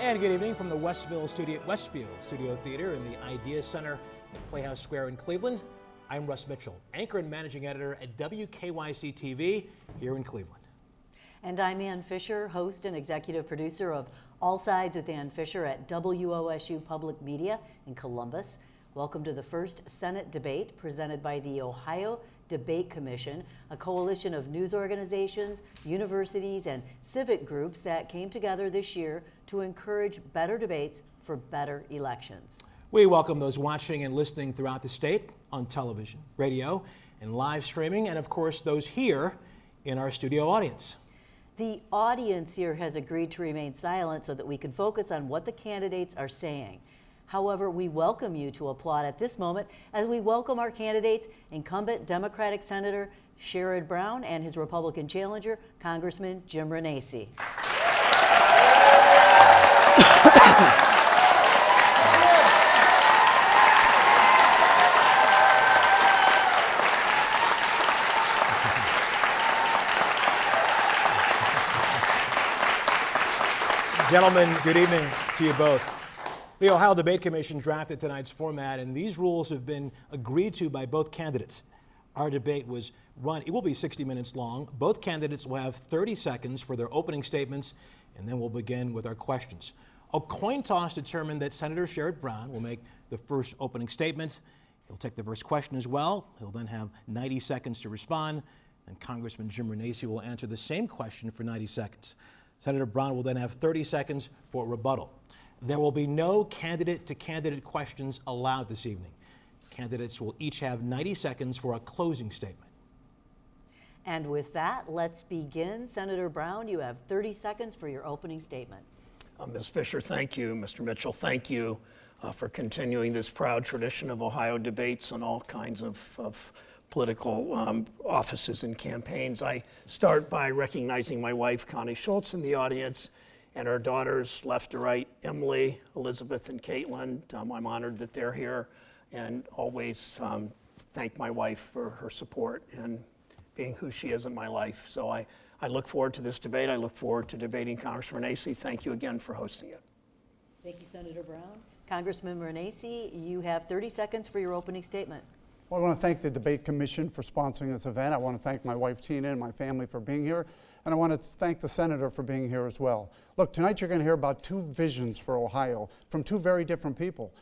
And good evening from the Westfield Studio Theater in the Idea Center at Playhouse Square in Cleveland. I'm Russ Mitchell, anchor and managing editor at WKYC TV here in Cleveland. And I'm Ann Fisher, host and executive producer of All Sides with Ann Fisher at WOSU Public Media in Columbus. Welcome to the first Senate debate presented by the Ohio Debate Commission, a coalition of news organizations, universities, and civic groups that came together this year to encourage better debates for better elections. We welcome those watching and listening throughout the state on television, radio, and live streaming, and of course those here in our studio audience. The audience here has agreed to remain silent so that we can focus on what the candidates are saying. However, we welcome you to applaud at this moment as we welcome our candidates, incumbent Democratic Senator Sherrod Brown and his Republican challenger, Congressman Jim Renacci. Gentlemen, good evening to you both. The Ohio Debate Commission drafted tonight's format, and these rules have been agreed to by both candidates. Our debate was run, it will be 60 minutes long. Both candidates will have 30 seconds for their opening statements, and then we'll begin with our questions. A coin toss determined that Senator Sherrod Brown will make the first opening statement. He'll take the first question as well. He'll then have 90 seconds to respond, and Congressman Jim Renacci will answer the same question for 90 seconds. Senator Brown will then have 30 seconds for rebuttal. There will be no candidate-to-candidate questions allowed this evening. Candidates will each have 90 seconds for a closing statement. And with that, let's begin. Senator Brown, you have 30 seconds for your opening statement. Ms. Fisher, thank you. Mr. Mitchell, thank you for continuing this proud tradition of Ohio debates on all kinds of political offices and campaigns. I start by recognizing my wife, Connie Schultz, in the audience, and our daughters, left to right, Emily, Elizabeth, and Caitlin. I'm honored that they're here, and always thank my wife for her support and being who she is in my life. So I look forward to this debate. I look forward to debating Congressman Renacci. Thank you again for hosting it. Thank you, Senator Brown. Congressman Renacci, you have 30 seconds for your opening statement. Well, I want to thank the Debate Commission for sponsoring this event. I want to thank my wife, Tina, and my family for being here. And I want to thank the Senator for being here as well. Look, tonight you're going to hear about two visions for Ohio from two very different people.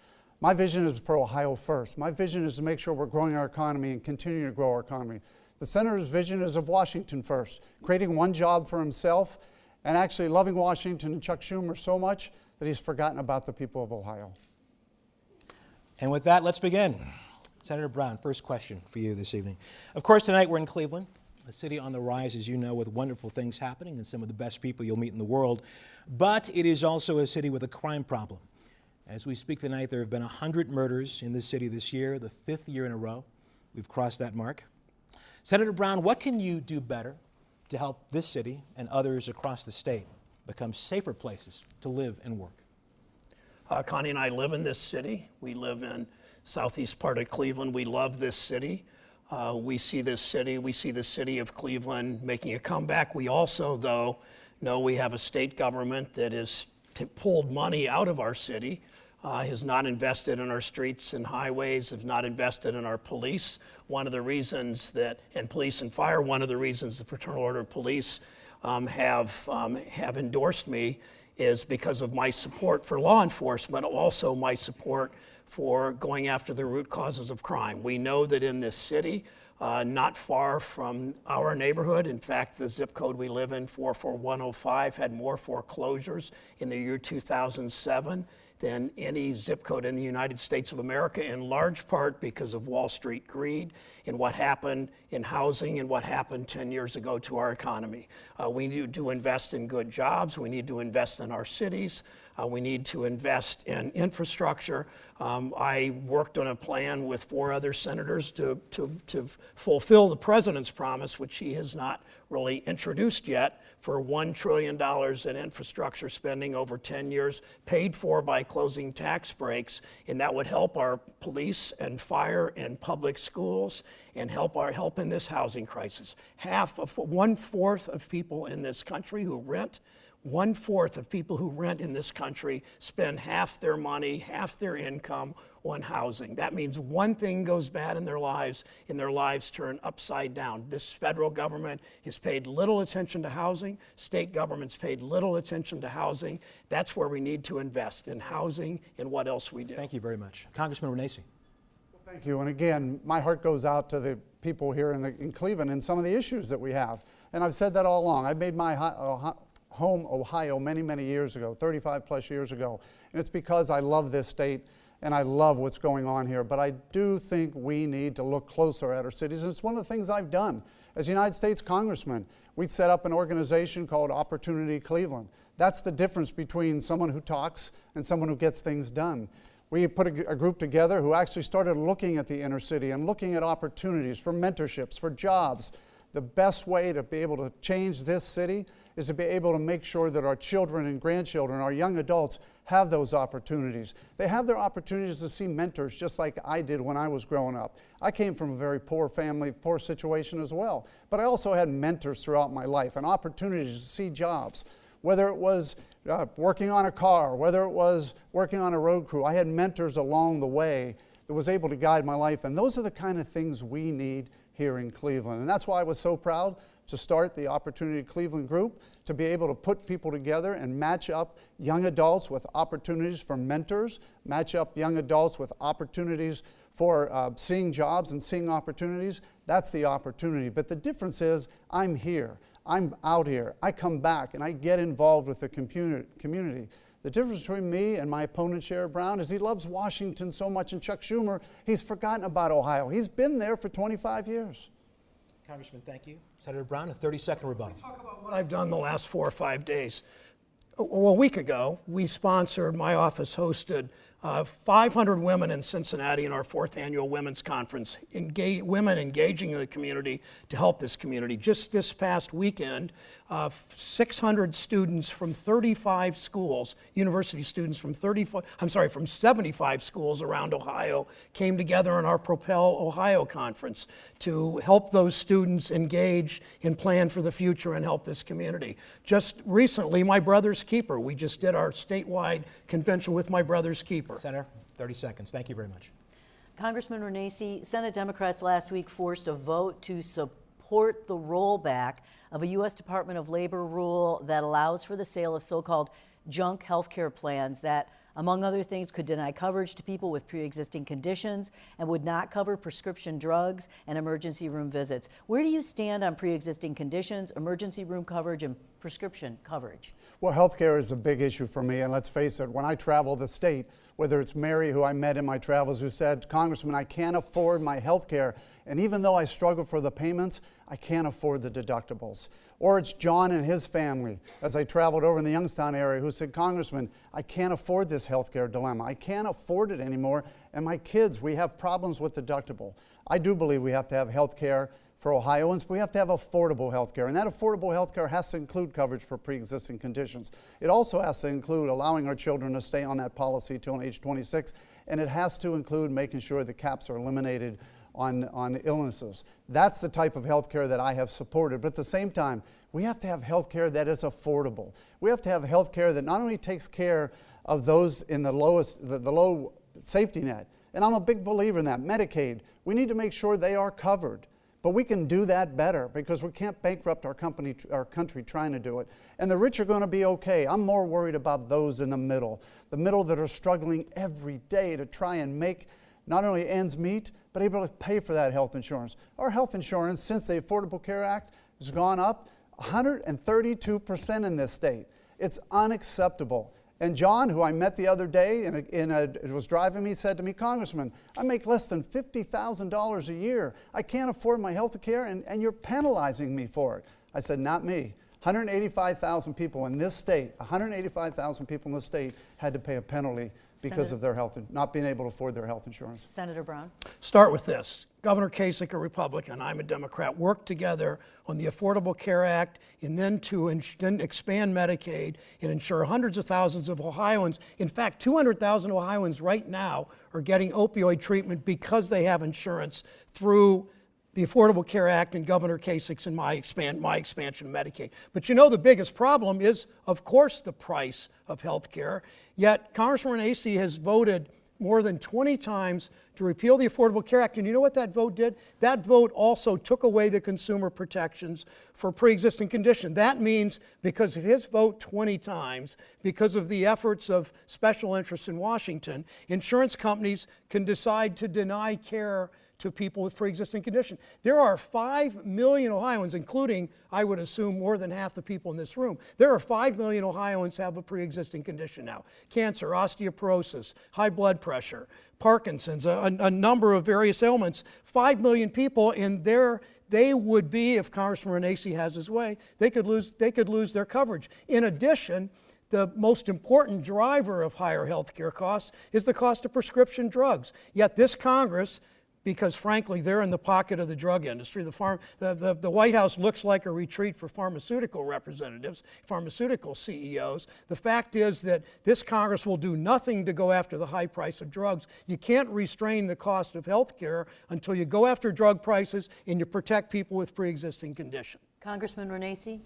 My vision is for Ohio first. My vision is to make sure we're growing our economy and continuing to grow our economy. The Senator's vision is of Washington first, creating one job for himself and actually loving Washington and Chuck Schumer so much that he's forgotten about the people of Ohio. And with that, let's begin. Senator Brown, first question for you this evening. Of course, tonight we're in Cleveland, a city on the rise, as you know, with wonderful things happening and some of the best people you'll meet in the world. But it is also a city with a crime problem. As we speak tonight, there have been 100 murders in this city this year, the 5th year in a row. We've crossed that mark. Senator Brown, what can you do better to help this city and others across the state become safer places to live and work? Connie and I live in this city. We live in southeast part of Cleveland. We love this city. We see the city of Cleveland making a comeback. We also, though, know we have a state government that has pulled money out of our city, has not invested in our streets and highways, has not invested in our police. One of the reasons and police and fire, one of the reasons the Fraternal Order of Police have endorsed me is because of my support for law enforcement, also my support for going after the root causes of crime. We know that in this city, not far from our neighborhood, in fact, the zip code we live in, 44105, had more foreclosures in the year 2007 than any zip code in the United States of America, in large part because of Wall Street greed and what happened in housing and what happened 10 years ago to our economy. We need to invest in good jobs. We need to invest in our cities. We need to invest in infrastructure. I worked on a plan with 4 other senators to fulfill the president's promise, which he has not really introduced yet, for $1 trillion in infrastructure spending over 10 years, paid for by closing tax breaks, and that would help our police and fire and public schools and help in this housing crisis. 1/4 of people in this country who rent 1/4 of people who rent in this country spend half their money, half their income on housing. That means one thing goes bad in their lives turn upside down. This federal government has paid little attention to housing. State governments paid little attention to housing. That's where we need to invest, in housing and what else we do. Thank you very much. Congressman Renacci. Thank you. And again, my heart goes out to the people here in Cleveland and some of the issues that we have. And I've said that all along. I made my home Ohio many, many years ago, 35 plus years ago. And it's because I love this state and I love what's going on here. But I do think we need to look closer at our cities. And it's one of the things I've done. As a United States Congressman, we set up an organization called Opportunity Cleveland. That's the difference between someone who talks and someone who gets things done. We put a group together who actually started looking at the inner city and looking at opportunities for mentorships, for jobs. The best way to be able to change this city is to be able to make sure that our children and grandchildren, our young adults, have those opportunities. They have their opportunities to see mentors just like I did when I was growing up. I came from a very poor family, poor situation as well. But I also had mentors throughout my life and opportunities to see jobs. Whether it was working on a car, whether it was working on a road crew, I had mentors along the way that was able to guide my life. And those are the kind of things we need here in Cleveland. And that's why I was so proud to start the Opportunity Cleveland Group, to be able to put people together and match up young adults with opportunities for mentors, match up young adults with opportunities for seeing jobs and seeing opportunities. That's the opportunity. But the difference is I'm here. I'm out here. I come back and I get involved with the community. The difference between me and my opponent, Sherrod Brown, is he loves Washington so much, and Chuck Schumer, he's forgotten about Ohio. He's been there for 25 years. Congressman, thank you. Senator Brown, a 30-second rebuttal. Talk about what I've done the last 4 or 5 days. Well, a week ago, my office hosted 500 women in Cincinnati in our 4th annual women's conference, women engaging in the community to help this community. Just this past weekend, 600 students from 35 schools, university students from 75 schools around Ohio came together in our Propel Ohio conference to help those students engage and plan for the future and help this community. Just recently, My Brother's Keeper, we just did our statewide convention with My Brother's Keeper. Senator, 30 seconds. Thank you very much. Congressman Renacci, Senate Democrats last week forced a vote to support the rollback of a U.S. Department of Labor rule that allows for the sale of so-called junk health care plans that, among other things, could deny coverage to people with pre-existing conditions and would not cover prescription drugs and emergency room visits. Where do you stand on pre-existing conditions, emergency room coverage, and prescription coverage? Well, healthcare is a big issue for me, and let's face it, when I travel the state, whether it's Mary, who I met in my travels, who said, Congressman, I can't afford my healthcare, and even though I struggle for the payments, I can't afford the deductibles. Or it's John and his family, as I traveled over in the Youngstown area, who said, Congressman, I can't afford this healthcare dilemma. I can't afford it anymore, and my kids, we have problems with deductible. I do believe we have to have healthcare for Ohioans, but we have to have affordable health care. And that affordable health care has to include coverage for pre-existing conditions. It also has to include allowing our children to stay on that policy till age 26. And it has to include making sure the caps are eliminated on illnesses. That's the type of health care that I have supported. But at the same time, we have to have health care that is affordable. We have to have health care that not only takes care of those in the low safety net, and I'm a big believer in that, Medicaid, we need to make sure they are covered. But we can do that better because we can't bankrupt our country trying to do it. And the rich are going to be okay. I'm more worried about those in the middle that are struggling every day to try and make not only ends meet, but able to pay for that health insurance. Our health insurance, since the Affordable Care Act, has gone up 132% in this state. It's unacceptable. And John, who I met the other day and was driving me, said to me, Congressman, I make less than $50,000 a year. I can't afford my health care, and you're penalizing me for it. I said, not me. 185,000 people in this state, 185,000 people in this state had to pay a penalty because of their health, not being able to afford their health insurance. Senator Brown. Start with this. Governor Kasich, a Republican, I'm a Democrat, worked together on the Affordable Care Act and then to expand Medicaid and ensure hundreds of thousands of Ohioans, in fact, 200,000 Ohioans right now are getting opioid treatment because they have insurance through the Affordable Care Act and Governor Kasich and my expansion of Medicaid. But you know the biggest problem is, of course, the price of health care. Yet Congressman Renacci has voted more than 20 times to repeal the Affordable Care Act. And you know what that vote did? That vote also took away the consumer protections for pre-existing condition. That means because of his vote 20 times, because of the efforts of special interests in Washington, insurance companies can decide to deny care to people with pre-existing condition. There are 5 million Ohioans, including, I would assume, more than half the people in this room. There are 5 million Ohioans who have a pre-existing condition now. Cancer, osteoporosis, high blood pressure, Parkinson's, a number of various ailments. 5 million people, and they would be, if Congressman Renacci has his way, they could lose their coverage. In addition, the most important driver of higher health care costs is the cost of prescription drugs. Yet this Congress, because frankly, they're in the pocket of the drug industry. The White House looks like a retreat for pharmaceutical representatives, pharmaceutical CEOs. The fact is that this Congress will do nothing to go after the high price of drugs. You can't restrain the cost of health care until you go after drug prices and you protect people with pre-existing conditions. Congressman Renacci?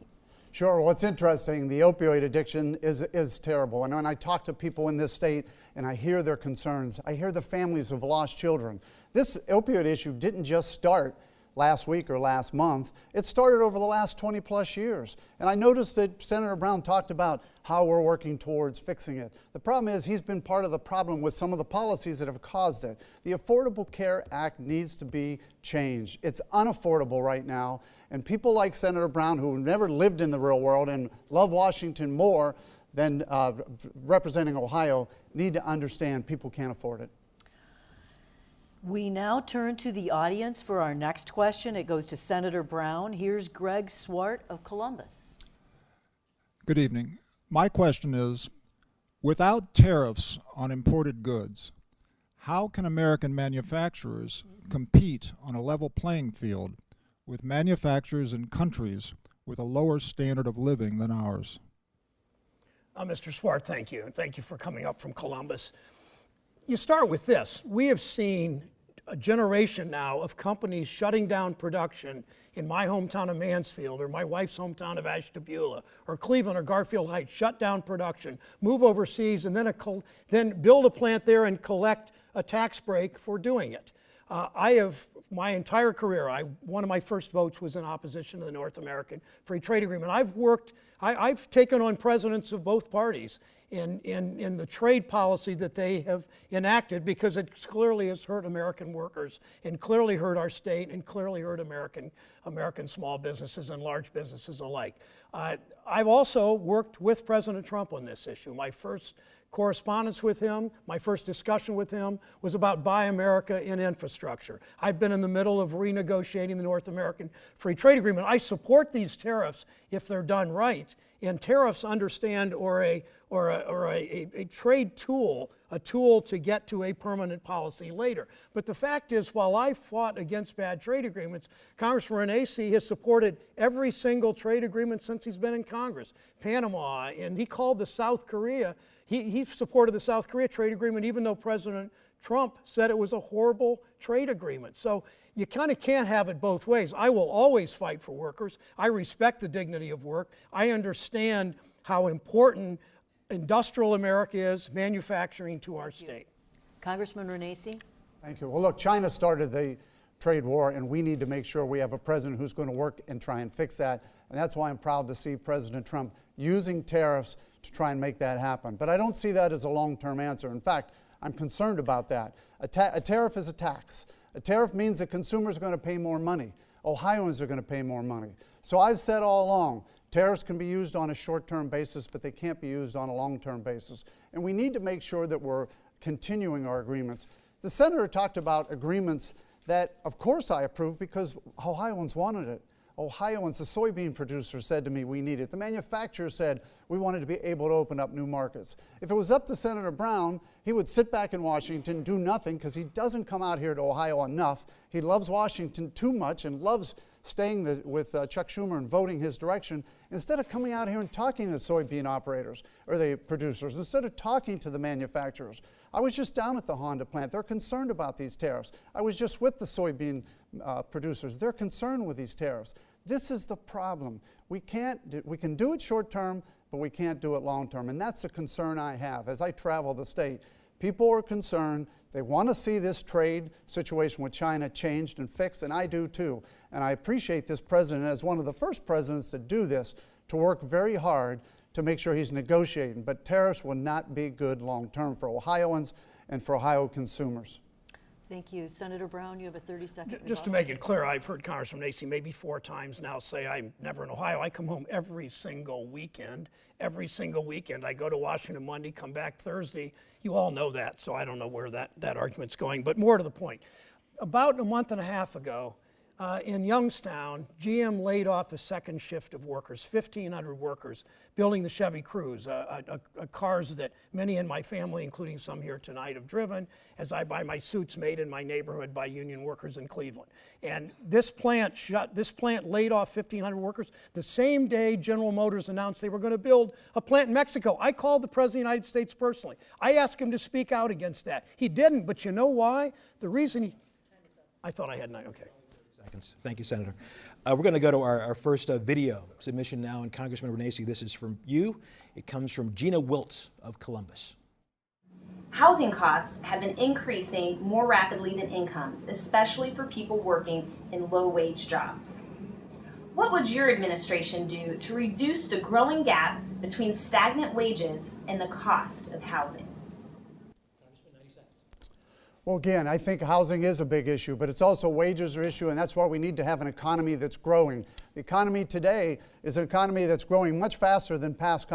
Sure. Well, it's interesting. The opioid addiction is terrible. And when I talk to people in this state and I hear their concerns, I hear the families who've lost children. This opioid issue didn't just start last week or last month. It started over the last 20 plus years. And I noticed that Senator Brown talked about how we're working towards fixing it. The problem is he's been part of the problem with some of the policies that have caused it. The Affordable Care Act needs to be changed. It's unaffordable right now. And people like Senator Brown, who never lived in the real world and love Washington more than representing Ohio, need to understand people can't afford it. We now turn to the audience for our next question. It goes to Senator Brown. Here's Greg Swart of Columbus. Good evening. My question is, without tariffs on imported goods, how can American manufacturers compete on a level playing field with manufacturers in countries with a lower standard of living than ours? Mr. Swart, thank you. And thank you for coming up from Columbus. You start with this. We have seen a generation now of companies shutting down production in my hometown of Mansfield, or my wife's hometown of Ashtabula, or Cleveland or Garfield Heights, shut down production, move overseas, and then build a plant there and collect a tax break for doing it. I have, my entire career, one of my first votes was in opposition to the North American Free Trade Agreement. I've taken on presidents of both parties in the trade policy that they have enacted, because it clearly has hurt American workers and clearly hurt our state and clearly hurt American small businesses and large businesses alike. I've also worked with President Trump on this issue. My first correspondence with him, my first discussion with him was about Buy America in infrastructure. I've been in the middle of renegotiating the North American Free Trade Agreement. I support these tariffs if they're done right. And tariffs, understand, or a trade tool, a tool to get to a permanent policy later. But the fact is, while I fought against bad trade agreements, Congressman Renacci has supported every single trade agreement since he's been in Congress. Panama, and he called the South Korea, he supported the South Korea trade agreement even though President Trump said it was a horrible trade agreement. So you kind of can't have it both ways. I will always fight for workers. I respect the dignity of work. I understand how important industrial America is, manufacturing to our state. Congressman Renacci? Thank you. Well, look, China started the trade war, and we need to make sure we have a president who's going to work and try and fix that. And that's why I'm proud to see President Trump using tariffs to try and make that happen. But I don't see that as a long-term answer. In fact, I'm concerned about that. A tariff is a tax. A tariff means that consumers are going to pay more money. Ohioans are going to pay more money. So I've said all along, tariffs can be used on a short-term basis, but they can't be used on a long-term basis. And we need to make sure that we're continuing our agreements. The senator talked about agreements that, of course, I approve because Ohioans wanted it. Ohioans, the soybean producers, said to me, we need it. The manufacturers said we wanted to be able to open up new markets. If it was up to Senator Brown, he would sit back in Washington, do nothing, because he doesn't come out here to Ohio enough. He loves Washington too much and loves staying with Chuck Schumer and voting his direction, instead of coming out here and talking to the soybean operators or the producers, instead of talking to the manufacturers. I was just down at the Honda plant. They're concerned about these tariffs. I was just with the soybean producers. They're concerned with these tariffs. This is the problem. We can do it short term, but we can't do it long term. And that's the concern I have as I travel the state. People are concerned. They want to see this trade situation with China changed and fixed, and I do too. And I appreciate this president as one of the first presidents to do this, to work very hard to make sure he's negotiating. But tariffs will not be good long term for Ohioans and for Ohio consumers. Thank you. Senator Brown, you have a 30-second Just to make it clear, I've heard Congressman Nacy maybe 4 times now say I'm never in Ohio. I come home every single weekend. Every single weekend. I go to Washington Monday, come back Thursday. You all know that, so I don't know where that argument's going. But more to the point, about a month and a half ago, in Youngstown, GM laid off a second shift of workers, 1,500 workers, building the Chevy Cruze, cars that many in my family, including some here tonight, have driven, as I buy my suits made in my neighborhood by union workers in Cleveland. And this plant laid off 1,500 workers the same day General Motors announced they were going to build a plant in Mexico. I called the President of the United States personally. I asked him to speak out against that. He didn't, but you know why? The reason I thought I had 9, okay. Seconds. Thank you, Senator. We're going to go to our first video submission now, and Congressman Renacci, this is from you. It comes from Gina Wilt of Columbus. Housing costs have been increasing more rapidly than incomes, especially for people working in low-wage jobs. What would your administration do to reduce the growing gap between stagnant wages and the cost of housing? Well, again, I think housing is a big issue, but it's also wages are an issue, and that's why we need to have an economy that's growing. The economy today is an economy that's growing much faster than past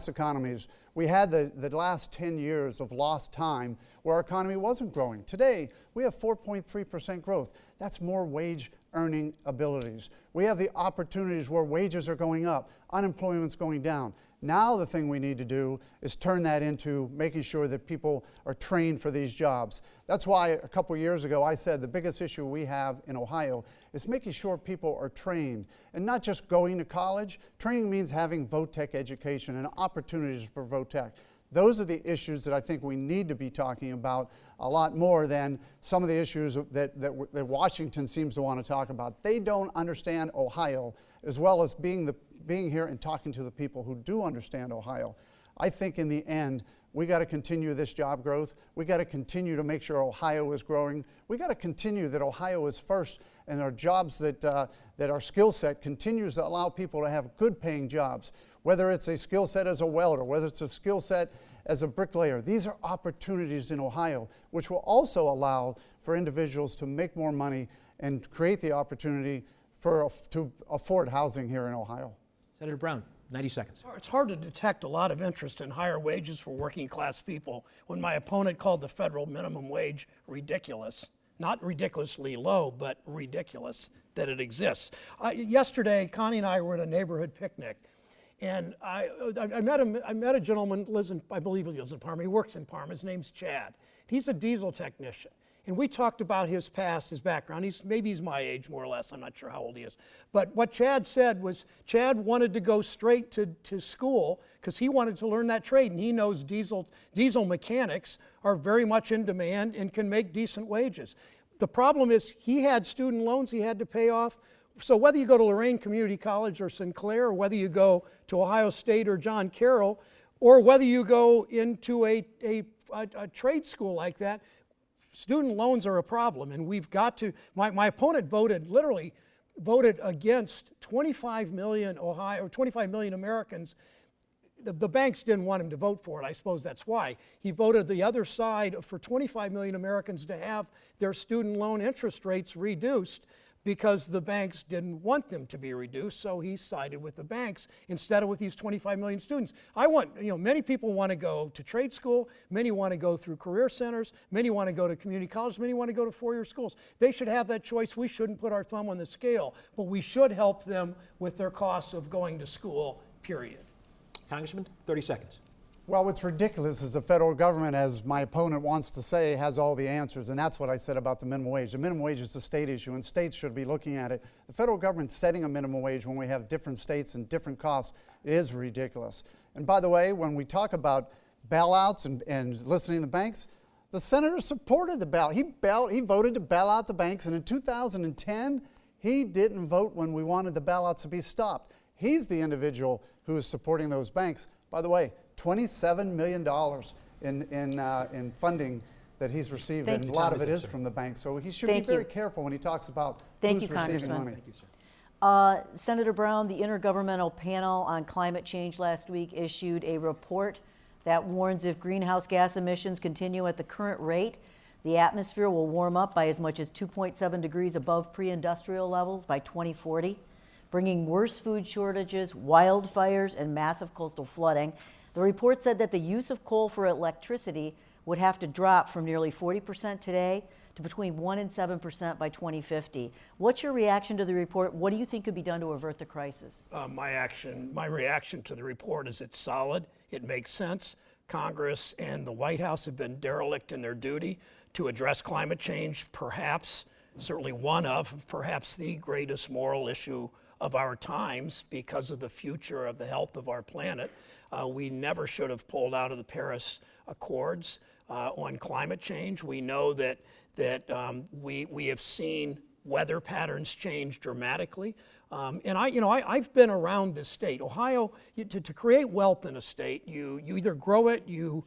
economies. We had the last 10 years of lost time where our economy wasn't growing. Today, we have 4.3% growth. That's more wage earning abilities. We have the opportunities where wages are going up, unemployment's going down. Now the thing we need to do is turn that into making sure that people are trained for these jobs. That's why a couple years ago I said the biggest issue we have in Ohio is making sure people are trained and not just going to college. Training means having VOTEC education and opportunities for VOTEC. Those are the issues that I think we need to be talking about a lot more than some of the issues that Washington seems to want to talk about. They don't understand Ohio as well as being here and talking to the people who do understand Ohio. I think in the end, we got to continue this job growth. We got to continue to make sure Ohio is growing. We got to continue that Ohio is first and our jobs that our skill set continues to allow people to have good paying jobs. Whether it's a skill set as a welder, whether it's a skill set as a bricklayer. These are opportunities in Ohio, which will also allow for individuals to make more money and create the opportunity to afford housing here in Ohio. Senator Brown, 90 seconds. It's hard to detect a lot of interest in higher wages for working class people when my opponent called the federal minimum wage ridiculous. Not ridiculously low, but ridiculous that it exists. Yesterday, Connie and I were at a neighborhood picnic. And I met a gentleman, I believe he lives in Parma. He works in Parma. His name's Chad. He's a diesel technician. And we talked about his past, his background. Maybe he's my age, more or less. I'm not sure how old he is. But what Chad said was Chad wanted to go straight to school because he wanted to learn that trade. And he knows diesel mechanics are very much in demand and can make decent wages. The problem is he had student loans he had to pay off. So whether you go to Lorain Community College or Sinclair, or whether you go to Ohio State or John Carroll, or whether you go into a trade school like that, student loans are a problem. And we've got to, my opponent literally voted against 25 million Americans. The banks didn't want him to vote for it. I suppose that's why. He voted the other side for 25 million Americans to have their student loan interest rates reduced, because the banks didn't want them to be reduced, so he sided with the banks instead of with these 25 million students. Many people want to go to trade school, many want to go through career centers, many want to go to community college, many want to go to four-year schools. They should have that choice. We shouldn't put our thumb on the scale, but we should help them with their costs of going to school, period. Congressman, 30 seconds. Well, what's ridiculous is the federal government, as my opponent wants to say, has all the answers, and that's what I said about the minimum wage. The minimum wage is a state issue, and states should be looking at it. The federal government setting a minimum wage when we have different states and different costs is ridiculous. And by the way, when we talk about bailouts and listening to the banks, the senator supported the bailout. He voted to bail out the banks, and in 2010, he didn't vote when we wanted the bailouts to be stopped. He's the individual who is supporting those banks. By the way, $27 million in funding that he's received, Thank and you, a lot of it Thomas. is from the bank. So he should Thank be very you. careful when he talks about Thank who's you, receiving Congressman. money. Thank you, sir. Senator Brown, the Intergovernmental Panel on Climate Change last week issued a report that warns if greenhouse gas emissions continue at the current rate, the atmosphere will warm up by as much as 2.7 degrees above pre-industrial levels by 2040, bringing worse food shortages, wildfires, and massive coastal flooding. The report said that the use of coal for electricity would have to drop from nearly 40% today to between 1% and 7% by 2050. What's your reaction to the report? What do you think could be done to avert the crisis? My reaction to the report is it's solid. It makes sense. Congress and the White House have been derelict in their duty to address climate change, perhaps, certainly perhaps the greatest moral issue of our times because of the future of the health of our planet. We never should have pulled out of the Paris Accords on climate change. We know that we have seen weather patterns change dramatically. And I've been around this state. Ohio, to create wealth in a state, you either grow it, you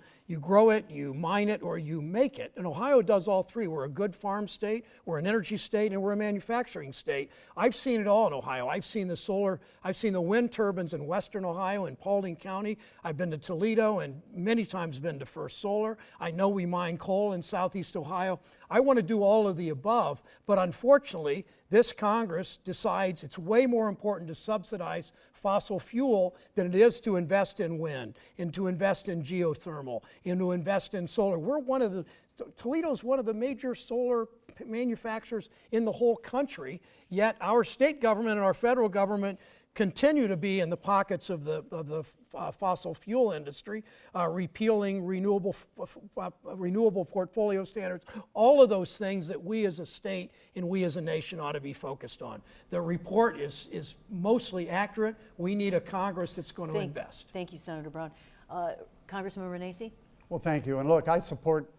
mine it, or you make it. And Ohio does all three. We're a good farm state, we're an energy state, and we're a manufacturing state. I've seen it all in Ohio. I've seen the wind turbines in western Ohio in Paulding County. I've been to Toledo and many times been to First Solar. I know we mine coal in southeast Ohio. I want to do all of the above, but unfortunately, this Congress decides it's way more important to subsidize fossil fuel than it is to invest in wind, and to invest in geothermal, and to invest in solar. Toledo's one of the major solar manufacturers in the whole country, yet our state government and our federal government continue to be in the pockets of the fossil fuel industry, repealing renewable portfolio standards, all of those things that we as a state and we as a nation ought to be focused on. The report is mostly accurate. We need a Congress that's going to invest. Thank you, Senator Brown. Congressman Renacci? Well, thank you. And look, I support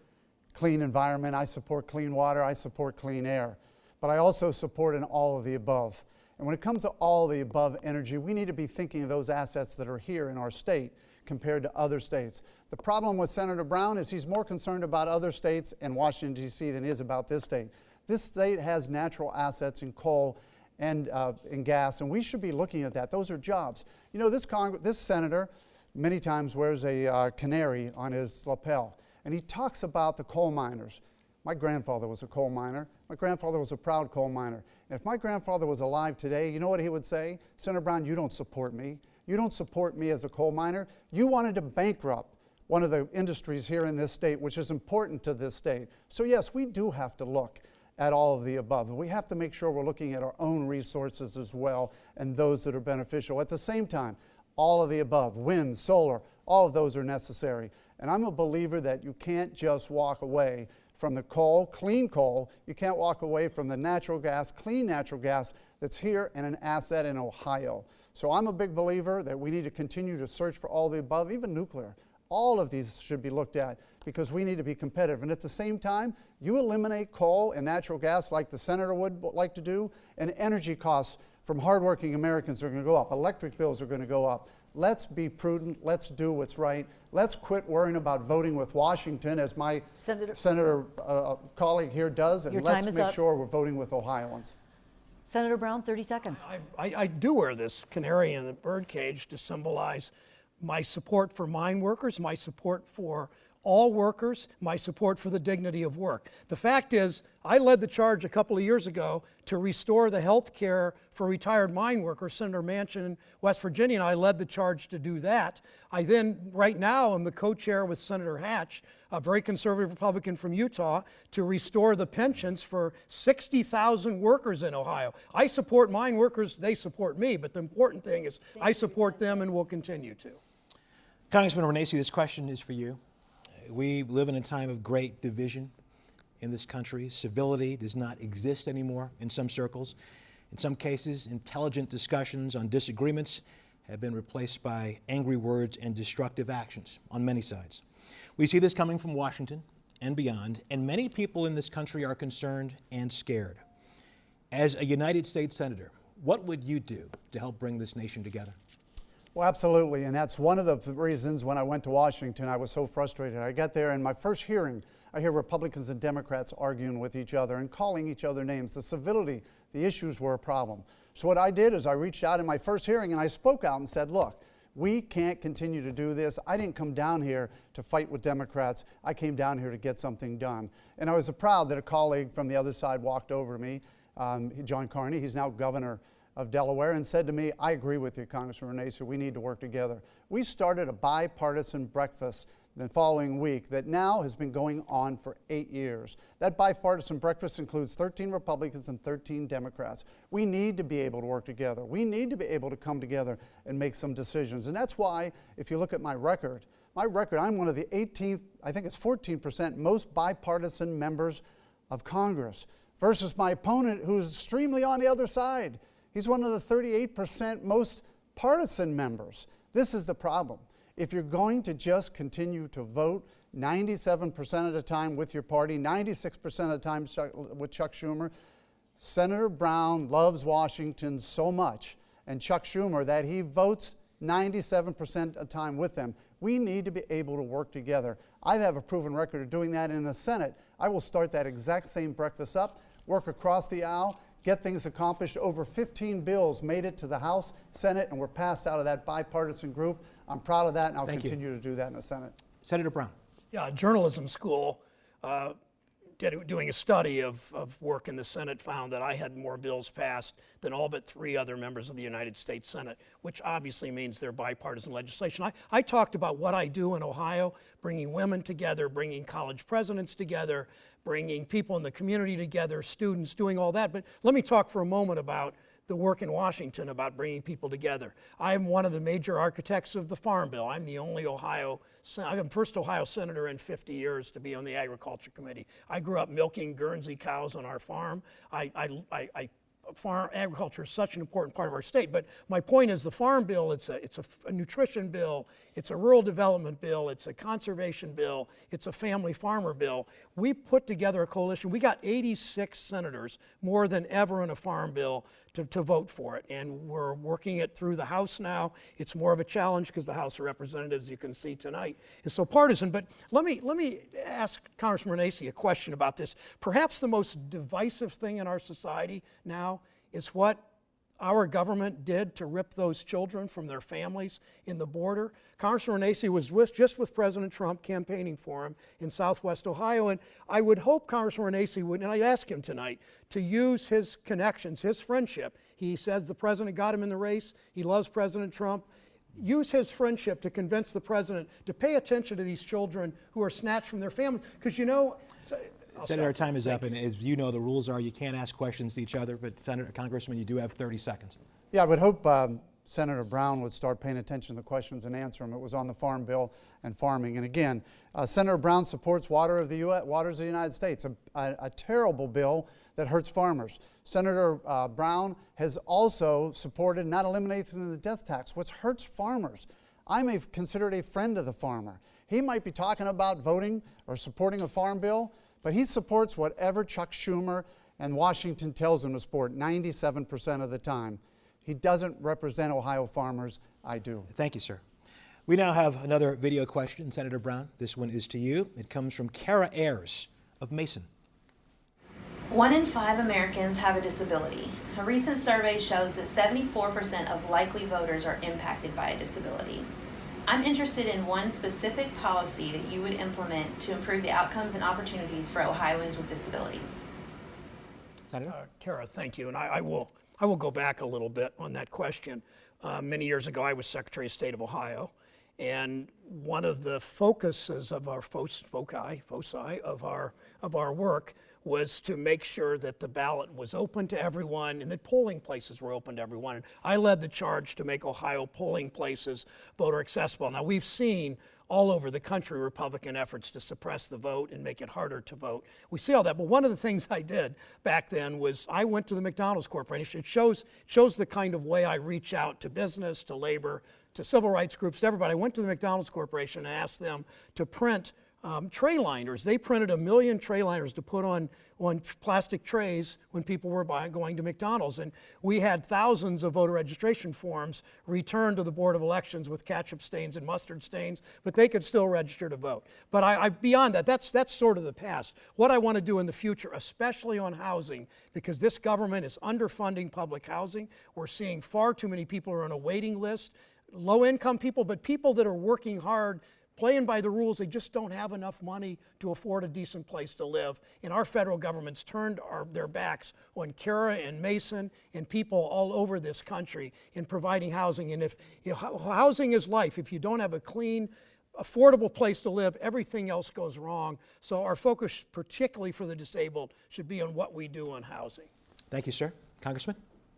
clean environment, I support clean water, I support clean air. But I also support an all of the above. And when it comes to all the above energy, we need to be thinking of those assets that are here in our state compared to other states. The problem with Senator Brown is he's more concerned about other states and Washington, D.C. than he is about this state. This state has natural assets in coal and in gas, and we should be looking at that. Those are jobs. You know, this senator many times wears a canary on his lapel, and he talks about the coal miners. My grandfather was a coal miner. My grandfather was a proud coal miner. And if my grandfather was alive today, you know what he would say? Senator Brown, you don't support me. You don't support me as a coal miner. You wanted to bankrupt one of the industries here in this state, which is important to this state. So yes, we do have to look at all of the above. And we have to make sure we're looking at our own resources as well and those that are beneficial. At the same time, all of the above, wind, solar, all of those are necessary. And I'm a believer that you can't just walk away from the coal, clean coal. You can't walk away from the natural gas, clean natural gas that's here and an asset in Ohio. So I'm a big believer that we need to continue to search for all the above, even nuclear. All of these should be looked at because we need to be competitive. And at the same time, you eliminate coal and natural gas like the senator would like to do, and energy costs from hardworking Americans are going to go up. Electric bills are going to go up. Let's be prudent. Let's do what's right. Let's quit worrying about voting with Washington, as my Senator colleague here does, and let's make sure we're voting with Ohioans. Senator Brown, 30 seconds. I do wear this canary in the birdcage to symbolize my support for mine workers, my support for all workers, my support for the dignity of work. The fact is, I led the charge a couple of years ago to restore the health care for retired mine workers. Senator Manchin in West Virginia and I led the charge to do that. I then, right now, am the co-chair with Senator Hatch, a very conservative Republican from Utah, to restore the pensions for 60,000 workers in Ohio. I support mine workers, they support me, but the important thing is I support them and will continue to. Congressman Renacci, this question is for you. We live in a time of great division in this country. Civility does not exist anymore in some circles. In some cases, intelligent discussions on disagreements have been replaced by angry words and destructive actions on many sides. We see this coming from Washington and beyond, and many people in this country are concerned and scared. As a United States Senator, what would you do to help bring this nation together? Well, absolutely, and that's one of the reasons when I went to Washington I was so frustrated. I got there, and my first hearing, I hear Republicans and Democrats arguing with each other and calling each other names. The civility, the issues were a problem. So what I did is I reached out in my first hearing and I spoke out and said, look, we can't continue to do this. I didn't come down here to fight with Democrats. I came down here to get something done. And I was proud that a colleague from the other side walked over to me, John Carney, he's now governor of Delaware, and said to me, I agree with you, Congressman Renacci, we need to work together. We started a bipartisan breakfast the following week that now has been going on for 8 years. That bipartisan breakfast includes 13 Republicans and 13 Democrats. We need to be able to work together. We need to be able to come together and make some decisions. And that's why, if you look at my record, I'm one of the 18th, I think it's 14% most bipartisan members of Congress, versus my opponent who's extremely on the other side. He's one of the 38% most partisan members. This is the problem. If you're going to just continue to vote 97% of the time with your party, 96% of the time with Chuck Schumer, Senator Brown loves Washington so much, and Chuck Schumer, that he votes 97% of the time with them. We need to be able to work together. I have a proven record of doing that in the Senate. I will start that exact same breakfast up, work across the aisle, get things accomplished. Over 15 bills made it to the House, Senate, and were passed out of that bipartisan group. I'm proud of that, and I'll continue to do that in the Senate. Senator Brown. Yeah, journalism school, doing a study of work in the Senate, found that I had more bills passed than all but 3 other members of the United States Senate, which obviously means they're bipartisan legislation. I talked about what I do in Ohio, bringing women together, bringing college presidents together, bringing people in the community together, students, doing all that. But let me talk for a moment about the work in Washington about bringing people together. I'm one of the major architects of the Farm Bill. I'm the only I'm the first Ohio senator in 50 years to be on the Agriculture Committee. I grew up milking Guernsey cows on our farm. Farm agriculture is such an important part of our state. But my point is the Farm Bill, it's a nutrition bill, it's a rural development bill, it's a conservation bill, it's a family farmer bill. We put together a coalition. We got 86 senators, more than ever in a farm bill, to vote for it. And we're working it through the House now. It's more of a challenge because the House of Representatives, you can see tonight, is so partisan. But let me ask Congressman Renacci a question about this. Perhaps the most divisive thing in our society now is what our government did to rip those children from their families in the border. Congressman Renacci was just with President Trump campaigning for him in Southwest Ohio, and I would hope Congressman Renacci would, and I'd ask him tonight, to use his connections, his friendship. He says the president got him in the race. He loves President Trump. Use his friendship to convince the president to pay attention to these children who are snatched from their family. Because Senator, our time is up, and as you know, the rules are you can't ask questions to each other, but Congressman, you do have 30 seconds. Yeah, I would hope Senator Brown would start paying attention to the questions and answer them. It was on the Farm Bill and farming. And again, Senator Brown supports waters of the United States, a terrible bill that hurts farmers. Senator Brown has also supported not eliminating the death tax, which hurts farmers. I'm considered a friend of the farmer. He might be talking about voting or supporting a farm bill, but he supports whatever Chuck Schumer and Washington tells him to support 97% of the time. He doesn't represent Ohio farmers. I do. Thank you, sir. We now have another video question, Senator Brown. This one is to you. It comes from Kara Ayers of Mason. 1 in 5 Americans have a disability. A recent survey shows that 74% of likely voters are impacted by a disability. I'm interested in one specific policy that you would implement to improve the outcomes and opportunities for Ohioans with disabilities. Senator? Kara, thank you. And I will go back a little bit on that question. Many years ago, I was Secretary of State of Ohio. And one of the focuses of our foci of our work was to make sure that the ballot was open to everyone and that polling places were open to everyone. And I led the charge to make Ohio polling places voter accessible. Now, we've seen all over the country Republican efforts to suppress the vote and make it harder to vote. We see all that, but one of the things I did back then was I went to the McDonald's Corporation. It shows the kind of way I reach out to business, to labor, to civil rights groups, to everybody. I went to the McDonald's Corporation and asked them to print tray liners. They printed 1 million tray liners to put on plastic trays when people were going to McDonald's. And we had thousands of voter registration forms returned to the Board of Elections with ketchup stains and mustard stains, but they could still register to vote. But beyond that, that's sort of the past. What I want to do in the future, especially on housing, because this government is underfunding public housing. We're seeing far too many people are on a waiting list, low-income people, but people that are working hard, playing by the rules. They just don't have enough money to afford a decent place to live. And our federal government's turned their backs on Kara and Mason and people all over this country in providing housing. And if housing is life, if you don't have a clean, affordable place to live, everything else goes wrong. So our focus, particularly for the disabled, should be on what we do on housing. Thank you, sir. Congressman?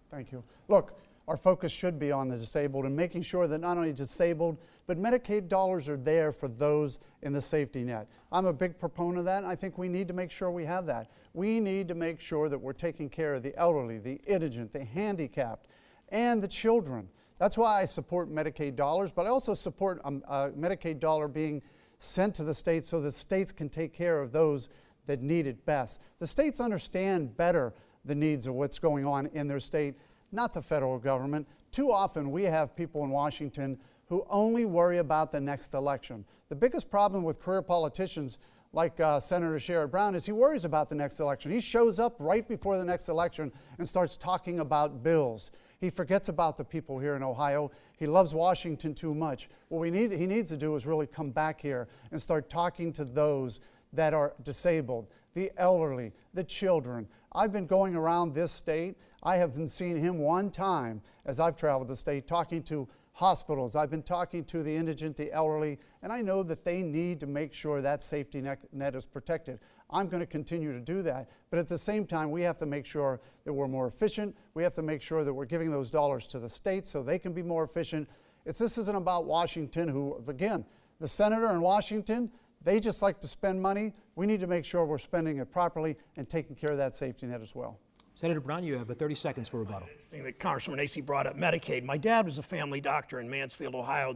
Thank you. Look, our focus should be on the disabled and making sure that not only disabled, but Medicaid dollars are there for those in the safety net. I'm a big proponent of that, and I think we need to make sure we have that. We need to make sure that we're taking care of the elderly, the indigent, the handicapped, and the children. That's why I support Medicaid dollars, but I also support a Medicaid dollar being sent to the states so the states can take care of those that need it best. The states understand better the needs of what's going on in their state, not the federal government. Too often we have people in Washington who only worry about the next election. The biggest problem with career politicians like Senator Sherrod Brown is he worries about the next election. He shows up right before the next election and starts talking about bills. He forgets about the people here in Ohio. He loves Washington too much. What he needs to do is really come back here and start talking to those that are disabled, the elderly, the children. I've been going around this state. I haven't seen him one time as I've traveled the state talking to hospitals. I've been talking to the indigent, the elderly, and I know that they need to make sure that safety net is protected. I'm going to continue to do that. But at the same time, we have to make sure that we're more efficient. We have to make sure that we're giving those dollars to the states so they can be more efficient. This isn't about Washington, who, again, the senator in Washington, they just like to spend money. We need to make sure we're spending it properly and taking care of that safety net as well. Senator Brown, you have 30 seconds for rebuttal. That Congressman Acey brought up Medicaid. My dad was a family doctor in Mansfield, Ohio.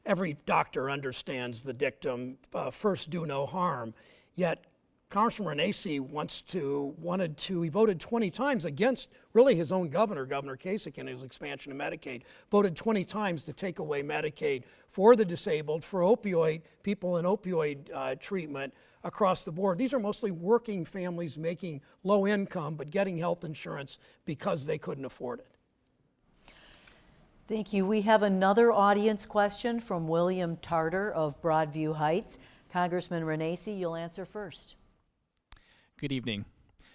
Every doctor understands the dictum, first do no harm. Yet Congressman Acey he voted 20 times against really his own governor, Governor Kasich, in his expansion of Medicaid, voted 20 times to take away Medicaid for the disabled, for people in opioid treatment across the board. These are mostly working families making low income but getting health insurance because they couldn't afford it. Thank you. We have another audience question from William Tarter of Broadview Heights. Congressman Renacci, you'll answer first. Good evening.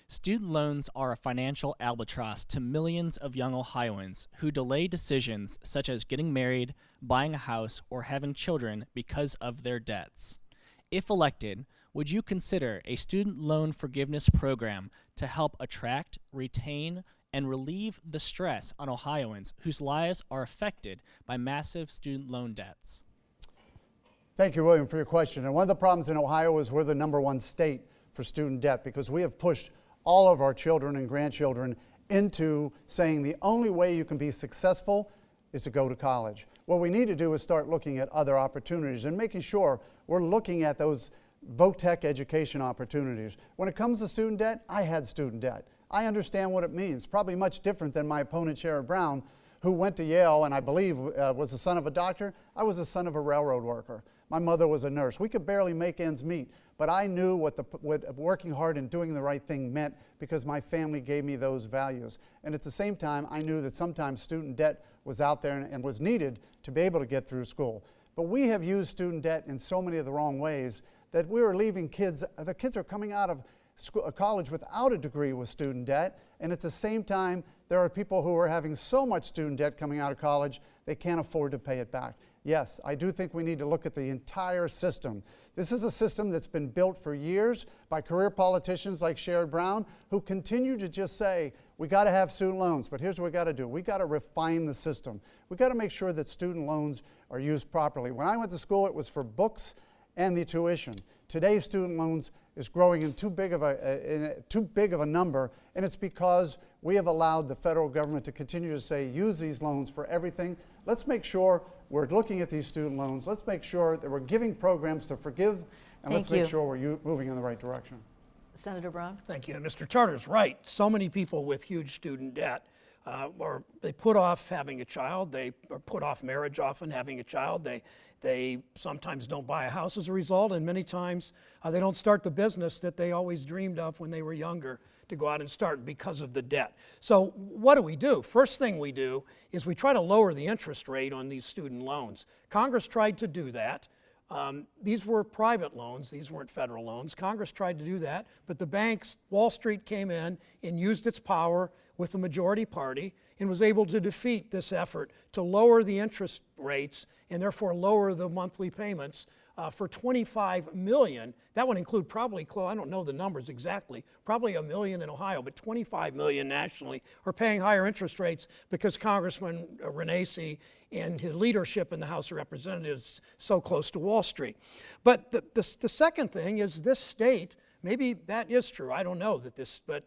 Student loans are a financial albatross to millions of young Ohioans who delay decisions such as getting married, buying a house, or having children because of their debts. If elected, would you consider a student loan forgiveness program to help attract, retain, and relieve the stress on Ohioans whose lives are affected by massive student loan debts? Thank you, William, for your question. And one of the problems in Ohio is we're the #1 state for student debt because we have pushed all of our children and grandchildren into saying the only way you can be successful is to go to college. What we need to do is start looking at other opportunities and making sure we're looking at those VOTEC education opportunities. When it comes to student debt, I had student debt. I understand what it means, probably much different than my opponent, Sherrod Brown, who went to Yale and I believe was the son of a doctor. I was the son of a railroad worker. My mother was a nurse. We could barely make ends meet, but I knew what working hard and doing the right thing meant because my family gave me those values. And at the same time, I knew that sometimes student debt was out there and was needed to be able to get through school. But we have used student debt in so many of the wrong ways that we are leaving the kids are coming out of college without a degree with student debt, and at the same time, there are people who are having so much student debt coming out of college, they can't afford to pay it back. Yes, I do think we need to look at the entire system. This is a system that's been built for years by career politicians like Sherrod Brown, who continue to just say, we got to have student loans, but here's what we got to do. We got to refine the system. We got to make sure that student loans are used properly. When I went to school, it was for books and the tuition. Today, student loans is growing in too big of a number, and it's because we have allowed the federal government to continue to say, use these loans for everything. Let's make sure we're looking at these student loans. Let's make sure that we're giving programs to forgive, and let's make sure we're moving in the right direction. Senator Brown? Thank you. And Mr. Charter's right. So many people with huge student debt, or they put off having a child, they or put off marriage often, having a child, they sometimes don't buy a house as a result, and many times they don't start the business that they always dreamed of when they were younger to go out and start because of the debt. So what do? First thing we do is we try to lower the interest rate on these student loans. Congress tried to do that. These were private loans, these weren't federal loans. Congress tried to do that, but the banks, Wall Street came in and used its power with the majority party and was able to defeat this effort to lower the interest rates and therefore lower the monthly payments for 25 million. That would include probably, I don't know the numbers exactly, probably 1 million in Ohio, but 25 million nationally are paying higher interest rates because Congressman Renacci and his leadership in the House of Representatives so close to Wall Street. But the second thing is this state, maybe that is true, I don't know that this, but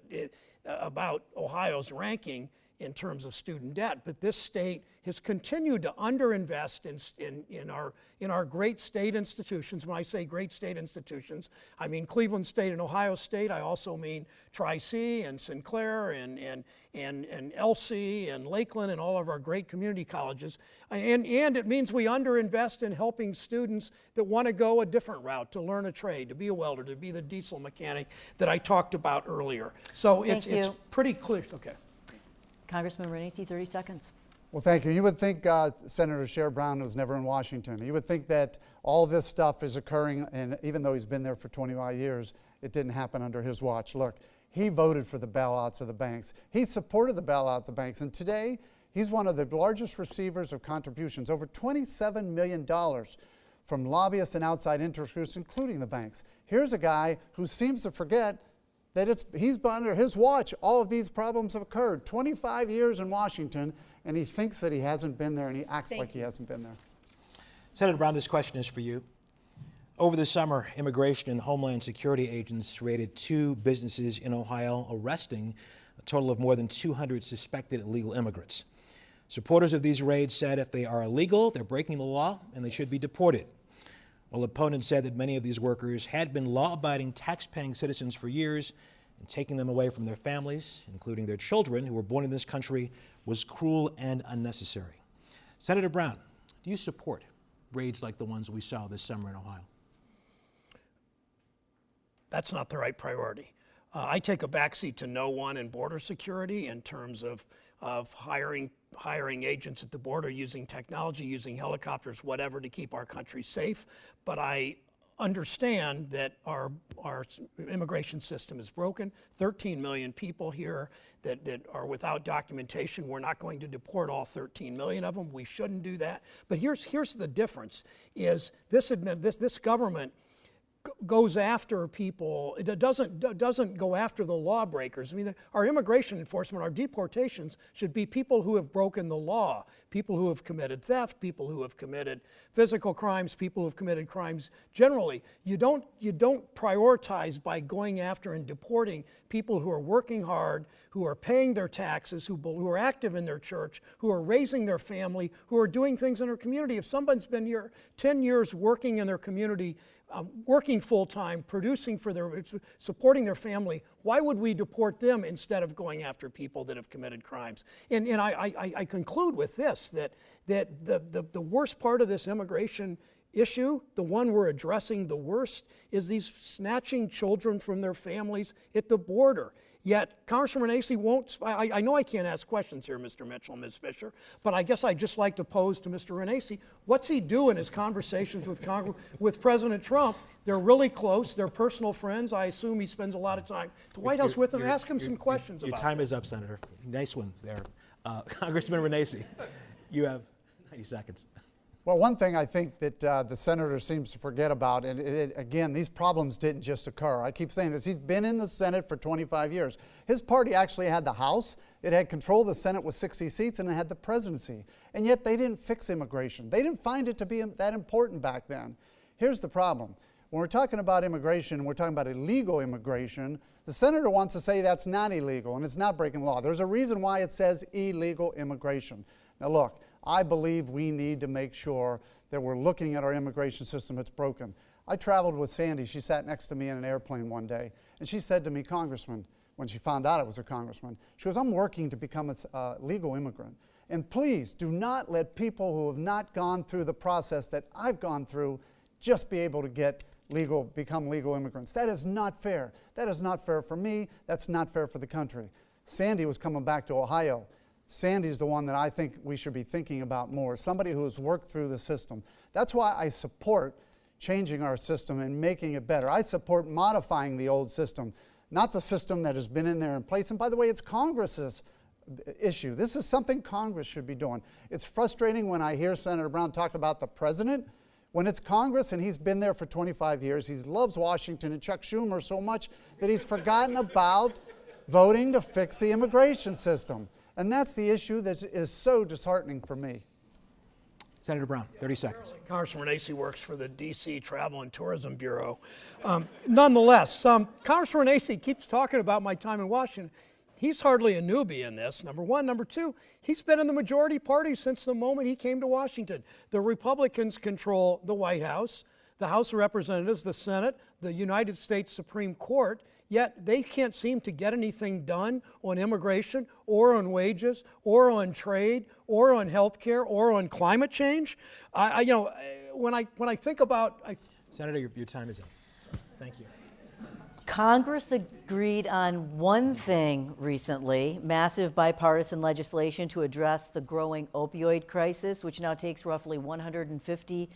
about Ohio's ranking in terms of student debt, but this state has continued to underinvest in our great state institutions. When I say great state institutions, I mean Cleveland State and Ohio State. I also mean Tri-C and Sinclair and LC and Lakeland and all of our great community colleges. And it means we underinvest in helping students that want to go a different route, to learn a trade, to be a welder, to be the diesel mechanic that I talked about earlier. So it's pretty clear. Okay. Congressman Renacci, 30 seconds. Well, thank you. You would think Senator Sherrod Brown was never in Washington. You would think that all this stuff is occurring, and even though he's been there for 25 years, it didn't happen under his watch. Look, he voted for the bailouts of the banks. He supported the bailout of the banks, and today he's one of the largest receivers of contributions, over $27 million from lobbyists and outside interest groups, including the banks. Here's a guy who seems to forget that he's under his watch, all of these problems have occurred. 25 years in Washington, and he thinks that he hasn't been there, and he acts like he hasn't been there. Senator Brown, this question is for you. Over the summer, Immigration and Homeland Security agents raided 2 businesses in Ohio, arresting a total of more than 200 suspected illegal immigrants. Supporters of these raids said if they are illegal, they're breaking the law, and they should be deported. While opponents said that many of these workers had been law-abiding, tax-paying citizens for years, and taking them away from their families, including their children who were born in this country, was cruel and unnecessary. Senator Brown, do you support raids like the ones we saw this summer in Ohio? That's not the right priority. I take a backseat to no one in border security in terms of hiring agents at the border, using technology, using helicopters, whatever, to keep our country safe. But I understand that our immigration system is broken. 13 million people here that are without documentation. We're not going to deport all 13 million of them. We shouldn't do that. But here's the difference: is this government goes after people. It doesn't go after the lawbreakers. I mean, our immigration enforcement, our deportations should be people who have broken the law, people who have committed theft, people who have committed physical crimes, people who have committed crimes generally. You don't prioritize by going after and deporting people who are working hard, who are paying their taxes, who are active in their church, who are raising their family, who are doing things in their community. If someone's been here 10 years working in their community, working full-time, supporting their family, why would we deport them instead of going after people that have committed crimes? And I conclude with this, that the worst part of this immigration issue, the one we're addressing the worst, is these snatching children from their families at the border. Yet Congressman Renacci won't, I know I can't ask questions here, Mr. Mitchell and Ms. Fisher, but I guess I'd just like to pose to Mr. Renacci, what's he do in his conversations with President Trump? They're really close, they're personal friends. I assume he spends a lot of time at the White House with them. Ask him some questions about Your time is up, Senator. Nice one there. Congressman Renacci, you have 90 seconds. Well, one thing I think that the senator seems to forget about, and again, these problems didn't just occur. I keep saying this. He's been in the Senate for 25 years. His party actually had the House. It had control of the Senate with 60 seats, and it had the presidency. And yet they didn't fix immigration. They didn't find it to be that important back then. Here's the problem. When we're talking about immigration, we're talking about illegal immigration, the senator wants to say that's not illegal and it's not breaking law. There's a reason why it says illegal immigration. Now look, I believe we need to make sure that we're looking at our immigration system that's broken. I traveled with Sandy. She sat next to me in an airplane one day, and she said to me, Congressman, when she found out I was a congressman, she goes, I'm working to become a legal immigrant. And please do not let people who have not gone through the process that I've gone through just be able to become legal immigrants. That is not fair. That is not fair for me. That's not fair for the country. Sandy was coming back to Ohio. Sandy's the one that I think we should be thinking about more, somebody who has worked through the system. That's why I support changing our system and making it better. I support modifying the old system, not the system that has been in there in place. And by the way, it's Congress's issue. This is something Congress should be doing. It's frustrating when I hear Senator Brown talk about the president. When it's Congress and he's been there for 25 years, he loves Washington and Chuck Schumer so much that he's forgotten about voting to fix the immigration system. And that's the issue that is so disheartening for me. Senator Brown, 30 seconds. Congressman Renacci works for the D.C. Travel and Tourism Bureau. Nonetheless, Congressman Renacci keeps talking about my time in Washington. He's hardly a newbie in this, number one. Number two, he's been in the majority party since the moment he came to Washington. The Republicans control the White House, the House of Representatives, the Senate, the United States Supreme Court, yet they can't seem to get anything done on immigration or on wages or on trade or on health care or on climate change. When I think about... Senator, your time is up. Thank you. Congress agreed on one thing recently, massive bipartisan legislation to address the growing opioid crisis, which now takes roughly 150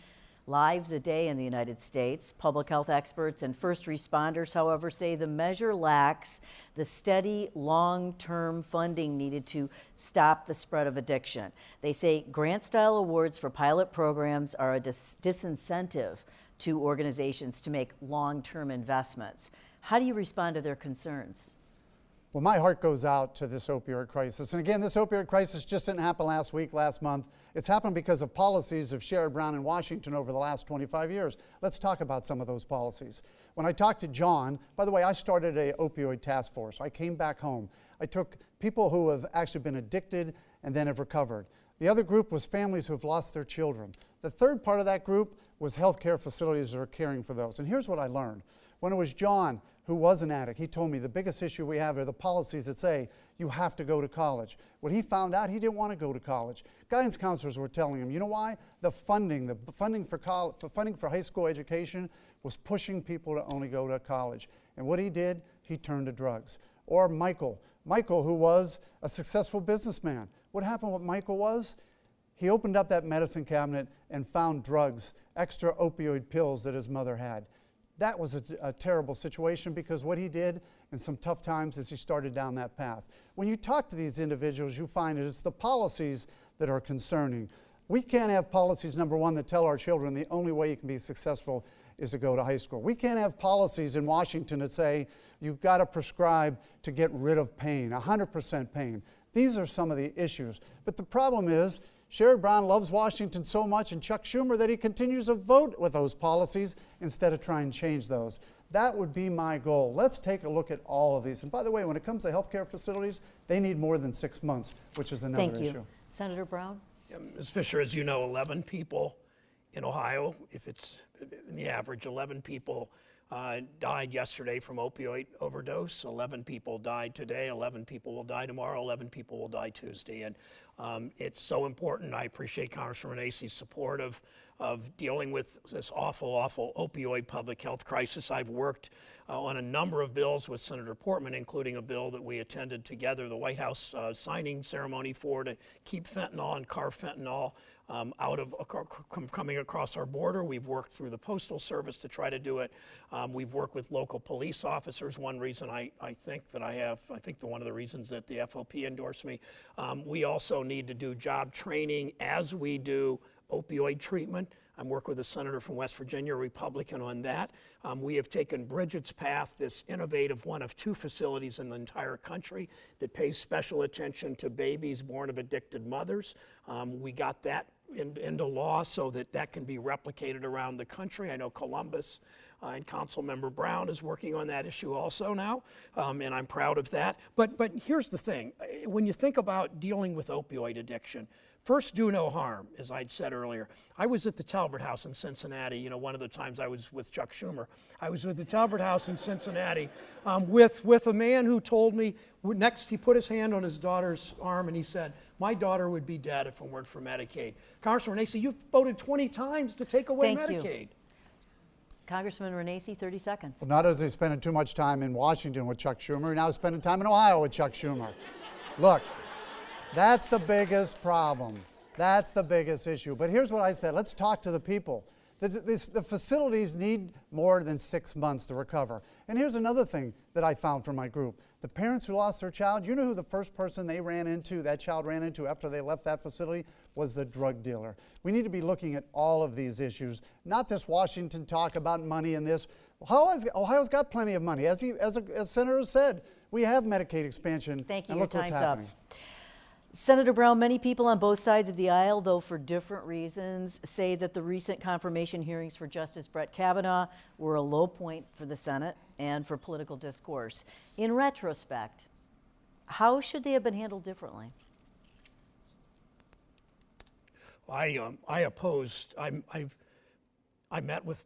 lives a day in the United States. Public health experts and first responders, however, say the measure lacks the steady, long-term funding needed to stop the spread of addiction. They say grant-style awards for pilot programs are a disincentive to organizations to make long-term investments. How do you respond to their concerns? Well, my heart goes out to this opioid crisis. And again, this opioid crisis just didn't happen last week, last month. It's happened because of policies of Sherrod Brown in Washington over the last 25 years. Let's talk about some of those policies. When I talked to John, by the way, I started an opioid task force. I came back home. I took people who have actually been addicted and then have recovered. The other group was families who have lost their children. The third part of that group was healthcare facilities that are caring for those. And here's what I learned. When it was John, who was an addict, he told me the biggest issue we have are the policies that say you have to go to college. When he found out, he didn't want to go to college. Guidance counselors were telling him, you know why? The funding for high school education was pushing people to only go to college. And what he did, he turned to drugs. Or Michael, who was a successful businessman. What happened with Michael was, he opened up that medicine cabinet and found drugs, extra opioid pills that his mother had. That was a terrible situation because what he did in some tough times is he started down that path. When you talk to these individuals, you find it's the policies that are concerning. We can't have policies, number one, that tell our children the only way you can be successful is to go to high school. We can't have policies in Washington that say you've got to prescribe to get rid of pain, 100% pain. These are some of the issues. But the problem is, Sherrod Brown loves Washington so much and Chuck Schumer that he continues to vote with those policies instead of trying to change those. That would be my goal. Let's take a look at all of these. And by the way, when it comes to healthcare facilities, they need more than 6 months, which is another issue. Thank you. Senator Brown? Ms. Fisher, as you know, 11 people in Ohio, if it's in the average, 11 people died yesterday from opioid overdose. 11 people died today. 11 people will die tomorrow. 11 people will die Tuesday. And it's so important. I appreciate Congressman Renacci's support of dealing with this awful opioid public health crisis. I've worked on a number of bills with Senator Portman, including a bill that we attended together, the White House signing ceremony for, to keep fentanyl and carfentanil out of coming across our border. We've worked through the Postal Service to try to do it. We've worked with local police officers. One reason I think one of the reasons that the FOP endorsed me. We also need to do job training as we do opioid treatment. I'm working with a senator from West Virginia, a Republican, on that. We have taken Bridget's Path, this innovative one of 2 facilities in the entire country that pays special attention to babies born of addicted mothers. We got that into law so that can be replicated around the country. I know Columbus and Councilmember Brown is working on that issue also now, and I'm proud of that. But here's the thing. When you think about dealing with opioid addiction, first, do no harm, as I'd said earlier. I was at the Talbert House in Cincinnati. One of the times I was with Chuck Schumer. I was at the Talbert House in Cincinnati with a man who told me, next he put his hand on his daughter's arm and he said, my daughter would be dead if it weren't for Medicaid. Congressman Renacci, you've voted 20 times to take away Thank you. Medicaid. Congressman Renacci, 30 seconds. Well, not as he's spending too much time in Washington with Chuck Schumer, now he's spending time in Ohio with Chuck Schumer. Look, that's the biggest problem. That's the biggest issue. But here's what I said. Let's talk to the people. The facilities need more than 6 months to recover. And here's another thing that I found from my group. The parents who lost their child, you know who the first person that child ran into after they left that facility? Was the drug dealer. We need to be looking at all of these issues, not this Washington talk about money and this. Ohio's got plenty of money. As Senator said, we have Medicaid expansion. Thank you. And Your look what's time's up. happening. Senator Brown, many people on both sides of the aisle, though for different reasons, say that the recent confirmation hearings for Justice Brett Kavanaugh were a low point for the Senate and for political discourse. In retrospect, how should they have been handled differently? I opposed. I met with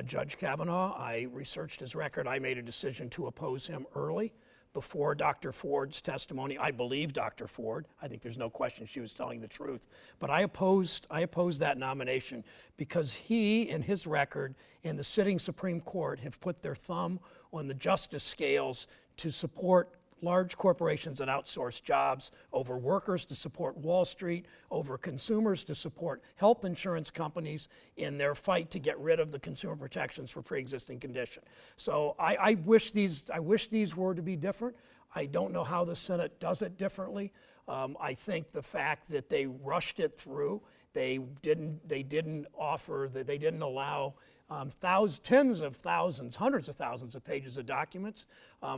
Judge Kavanaugh. I researched his record. I made a decision to oppose him early, before Dr. Ford's testimony. I believe Dr. Ford. I think there's no question she was telling the truth. But I opposed that nomination because he and his record in the sitting Supreme Court have put their thumb on the justice scales to support large corporations and outsource jobs, over workers to support Wall Street, over consumers to support health insurance companies in their fight to get rid of the consumer protections for pre-existing condition. So I wish these were to be different. I don't know how the Senate does it differently. I think the fact that they rushed it through, they didn't allow tens of thousands, hundreds of thousands of pages of documents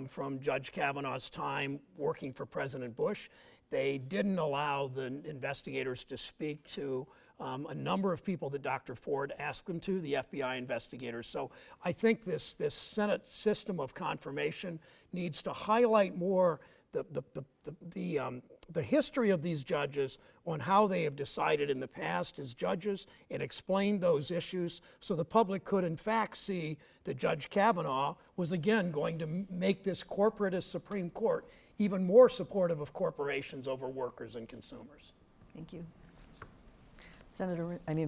from Judge Kavanaugh's time working for President Bush. They didn't allow the investigators to speak to a number of people that Dr. Ford asked them to, the FBI investigators. So I think this Senate system of confirmation needs to highlight more the history of these judges on how they have decided in the past as judges and explain those issues so the public could in fact see that Judge Kavanaugh was again going to make this corporatist Supreme Court even more supportive of corporations over workers and consumers. Thank you.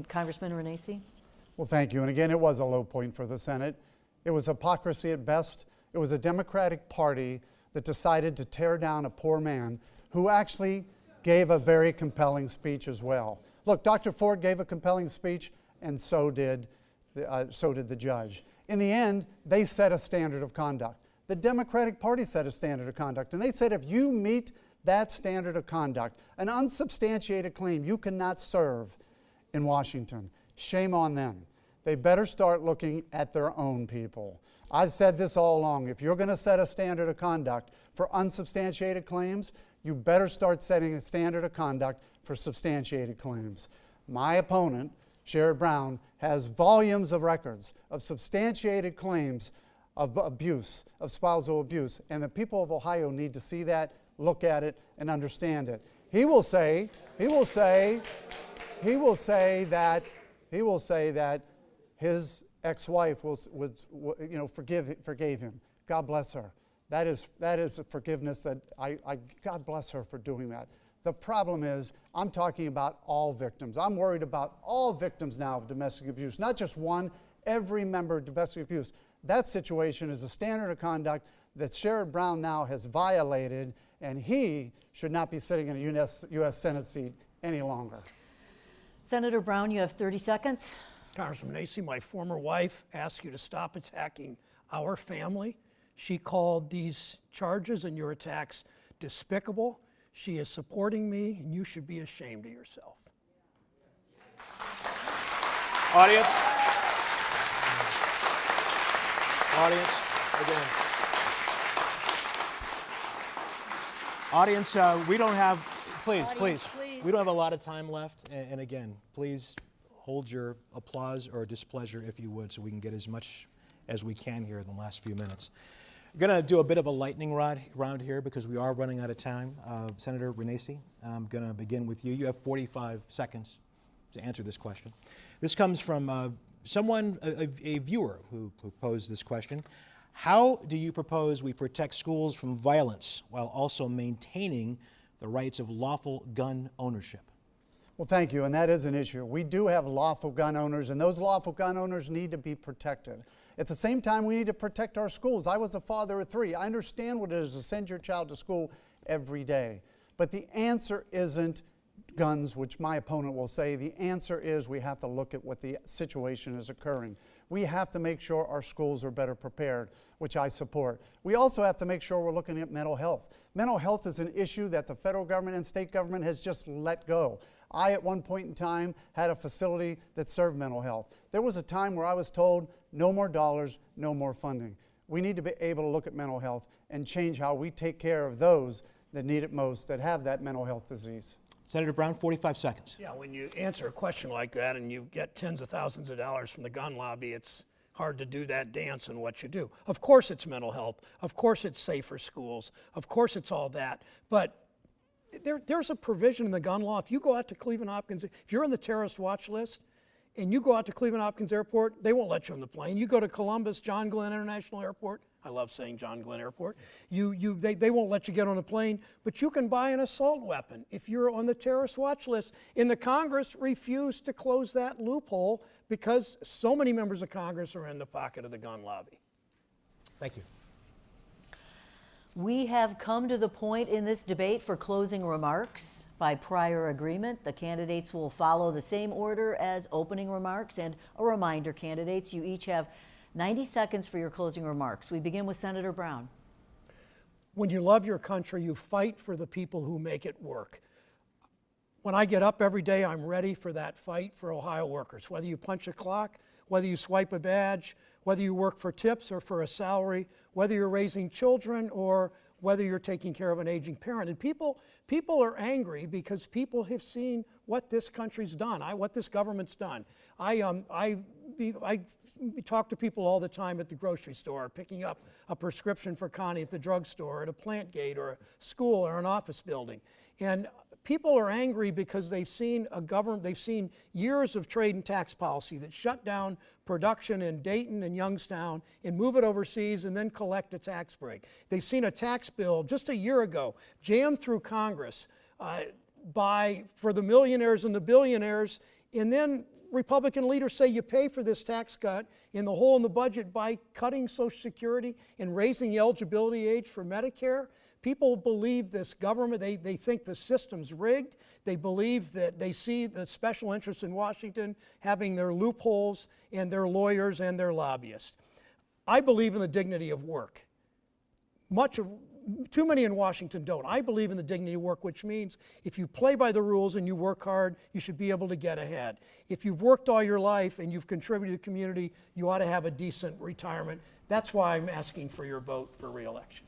Congressman Renacci? Well, thank you. And again, it was a low point for the Senate. It was hypocrisy at best. It was a Democratic Party that decided to tear down a poor man who actually gave a very compelling speech as well. Look, Dr. Ford gave a compelling speech, and so did the judge. In the end, they set a standard of conduct. The Democratic Party set a standard of conduct, and they said if you meet that standard of conduct, an unsubstantiated claim you cannot serve in Washington, shame on them. They better start looking at their own people. I've said this all along. If you're going to set a standard of conduct for unsubstantiated claims, you better start setting a standard of conduct for substantiated claims. My opponent, Sherrod Brown, has volumes of records of substantiated claims of abuse, of spousal abuse, and the people of Ohio need to see that, look at it, and understand it. He will say that his ex-wife forgave him. God bless her. That is a forgiveness that God bless her for doing that. The problem is, I'm talking about all victims. I'm worried about all victims now of domestic abuse, not just one, every member of domestic abuse. That situation is a standard of conduct that Sherrod Brown now has violated, and he should not be sitting in a U.S. Senate seat any longer. Senator Brown, you have 30 seconds. Congressman Renacci, my former wife asked you to stop attacking our family. She called these charges and your attacks despicable. She is supporting me, and you should be ashamed of yourself. Audience. Audience, again. Audience, we don't have, please, Audience, please. please. We don't have a lot of time left. And again, please hold your applause or displeasure if you would, so we can get as much as we can here in the last few minutes. We're going to do a bit of a lightning round here because we are running out of time. Senator Renacci, I'm going to begin with you. You have 45 seconds to answer this question. This comes from someone, a viewer who posed this question. How do you propose we protect schools from violence while also maintaining the rights of lawful gun ownership? Well, thank you, and that is an issue. We do have lawful gun owners, and those lawful gun owners need to be protected. At the same time, we need to protect our schools. I was a father of 3. I understand what it is to send your child to school every day. But the answer isn't guns, which my opponent will say. The answer is we have to look at what the situation is occurring. We have to make sure our schools are better prepared, which I support. We also have to make sure we're looking at mental health. Mental health is an issue that the federal government and state government has just let go. I, at one point in time, had a facility that served mental health. There was a time where I was told, no more dollars, no more funding. We need to be able to look at mental health and change how we take care of those that need it most, that have that mental health disease. Senator Brown, 45 seconds. Yeah, when you answer a question like that and you get tens of thousands of dollars from the gun lobby, it's hard to do that dance in what you do. Of course it's mental health. Of course it's safer schools. Of course it's all that. But there's a provision in the gun law. If you go out to Cleveland Hopkins, if you're on the terrorist watch list and you go out to Cleveland Hopkins Airport, they won't let you on the plane. You go to Columbus, John Glenn International Airport. I love saying John Glenn Airport. They won't let you get on a plane, but you can buy an assault weapon if you're on the terrorist watch list. And the Congress refused to close that loophole because so many members of Congress are in the pocket of the gun lobby. Thank you. We have come to the point in this debate for closing remarks. By prior agreement, the candidates will follow the same order as opening remarks. And a reminder, candidates, you each have 90 seconds for your closing remarks. We begin with Senator Brown. When you love your country, you fight for the people who make it work. When I get up every day, I'm ready for that fight for Ohio workers. Whether you punch a clock, whether you swipe a badge, whether you work for tips or for a salary, whether you're raising children or whether you're taking care of an aging parent. And people are angry because people have seen what this country's done, what this government's done. I talk to people all the time at the grocery store, picking up a prescription for Connie at the drugstore, at a plant gate or a school or an office building. And people are angry because they've seen years of trade and tax policy that shut down production in Dayton and Youngstown and move it overseas and then collect a tax break. They've seen a tax bill just a year ago jammed through Congress for the millionaires and the billionaires, and then Republican leaders say you pay for this tax cut in the hole in the budget by cutting Social Security and raising the eligibility age for Medicare. People believe this government, they think the system's rigged. They believe that they see the special interests in Washington having their loopholes and their lawyers and their lobbyists. I believe in the dignity of work. Too many in Washington don't. I believe in the dignity of work, which means if you play by the rules and you work hard, you should be able to get ahead. If you've worked all your life and you've contributed to the community, you ought to have a decent retirement. That's why I'm asking for your vote for re-election.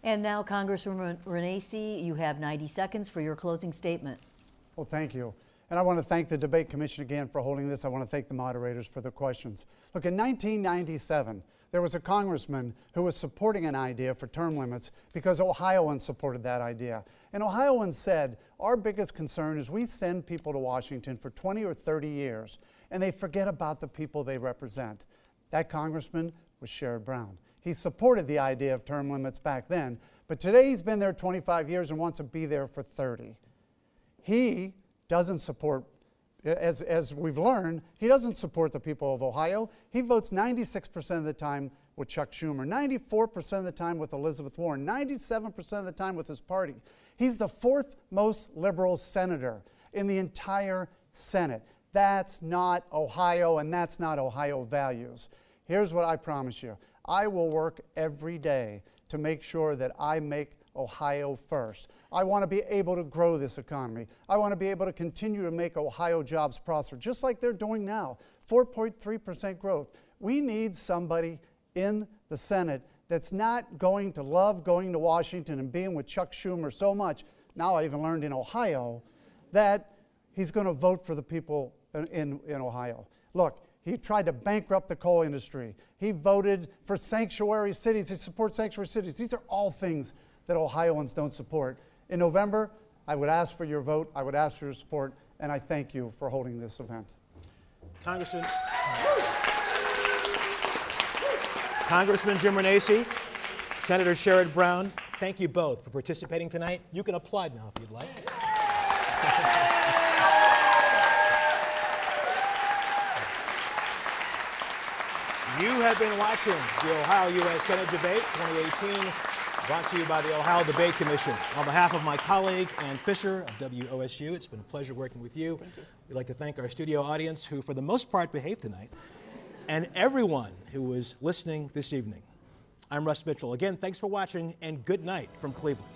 And now, Congresswoman Renacci, you have 90 seconds for your closing statement. Well, thank you. And I want to thank the Debate Commission again for holding this. I want to thank the moderators for the questions. Look, in 1997, there was a congressman who was supporting an idea for term limits because Ohioans supported that idea. And Ohioans said, our biggest concern is we send people to Washington for 20 or 30 years, and they forget about the people they represent. That congressman was Sherrod Brown. He supported the idea of term limits back then, but today he's been there 25 years and wants to be there for 30. He doesn't support, as we've learned, he doesn't support the people of Ohio. He votes 96% of the time with Chuck Schumer, 94% of the time with Elizabeth Warren, 97% of the time with his party. He's the 4th most liberal senator in the entire Senate. That's not Ohio, and that's not Ohio values. Here's what I promise you. I will work every day to make sure that I make Ohio first. I want to be able to grow this economy. I want to be able to continue to make Ohio jobs prosper, just like they're doing now, 4.3% growth. We need somebody in the Senate that's not going to love going to Washington and being with Chuck Schumer so much, now I even learned in Ohio, that he's going to vote for the people in Ohio. Look, he tried to bankrupt the coal industry. He voted for sanctuary cities. He supports sanctuary cities. These are all things that Ohioans don't support. In November, I would ask for your vote. I would ask for your support, and I thank you for holding this event. Congressman Jim Renacci, Senator Sherrod Brown, thank you both for participating tonight. You can applaud now if you'd like. You have been watching the Ohio U.S. Senate Debate 2018, brought to you by the Ohio Debate Commission. On behalf of my colleague, Ann Fisher of WOSU, it's been a pleasure working with you. Thank you. We'd like to thank our studio audience, who for the most part behaved tonight, and everyone who was listening this evening. I'm Russ Mitchell. Again, thanks for watching, and good night from Cleveland.